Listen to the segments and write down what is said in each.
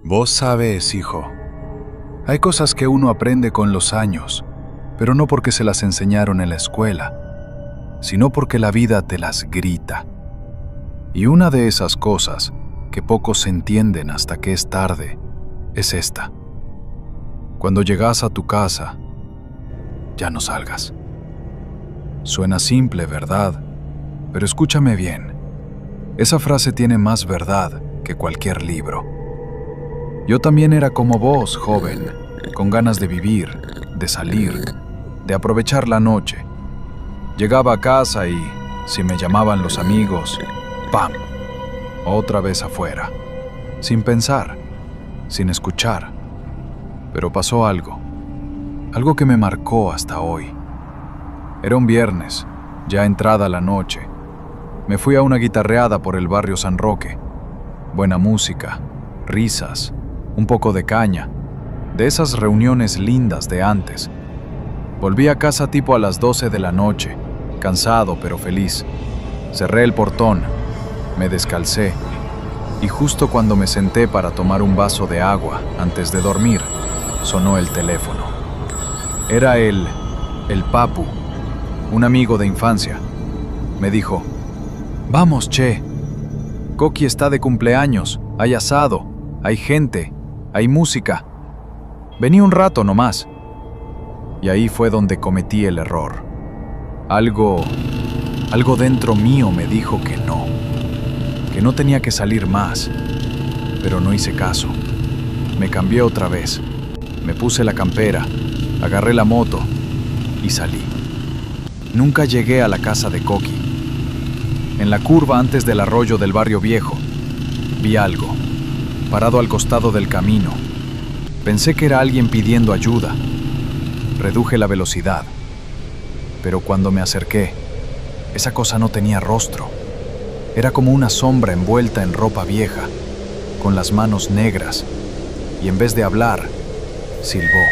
Vos sabés, hijo, hay cosas que uno aprende con los años, pero no porque se las enseñaron en la escuela, sino porque la vida te las grita. Y una de esas cosas, que pocos entienden hasta que es tarde, es esta. Cuando llegas a tu casa, ya no salgas. Suena simple, ¿verdad? Pero escúchame bien. Esa frase tiene más verdad que cualquier libro. Yo también era como vos, joven, con ganas de vivir, de salir, de aprovechar la noche. Llegaba a casa y, si me llamaban los amigos, ¡pam!, otra vez afuera, sin pensar, sin escuchar. Pero pasó algo que me marcó hasta hoy. Era un viernes, ya entrada la noche. Me fui a una guitarreada por el barrio San Roque. Buena música, risas, un poco de caña, de esas reuniones lindas de antes. Volví a casa tipo a las 12 de la noche, cansado pero feliz. Cerré el portón, me descalcé, y justo cuando me senté para tomar un vaso de agua antes de dormir, sonó el teléfono. Era el Papu, un amigo de infancia. Me dijo: «Vamos, che. Coqui está de cumpleaños, hay asado, hay gente, hay música. Vení un rato nomás». Y ahí fue donde cometí el error. Algo dentro mío me dijo que no tenía que salir más, pero no hice caso. Me cambié otra vez, me puse la campera, agarré la moto y salí. Nunca llegué a la casa de Coqui. En la curva antes del arroyo del barrio viejo, vi algo, parado al costado del camino. Pensé que era alguien pidiendo ayuda. Reduje la velocidad, pero cuando me acerqué, esa cosa no tenía rostro. Era como una sombra envuelta en ropa vieja, con las manos negras, y en vez de hablar, silbó.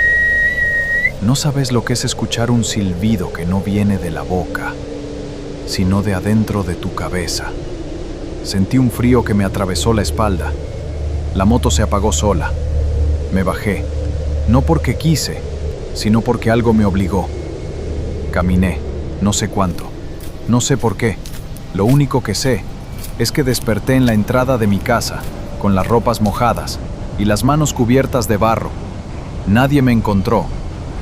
No sabes lo que es escuchar un silbido que no viene de la boca, sino de adentro de tu cabeza. Sentí un frío que me atravesó la espalda. La moto se apagó sola. Me bajé, no porque quise, sino porque algo me obligó. Caminé, no sé cuánto, no sé por qué. Lo único que sé es que desperté en la entrada de mi casa, con las ropas mojadas y las manos cubiertas de barro. Nadie me encontró,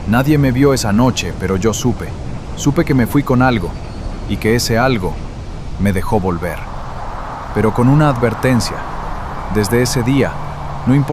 nadie me vio esa noche, pero yo supe que me fui con algo, y que ese algo me dejó volver. Pero con una advertencia: desde ese día, no importa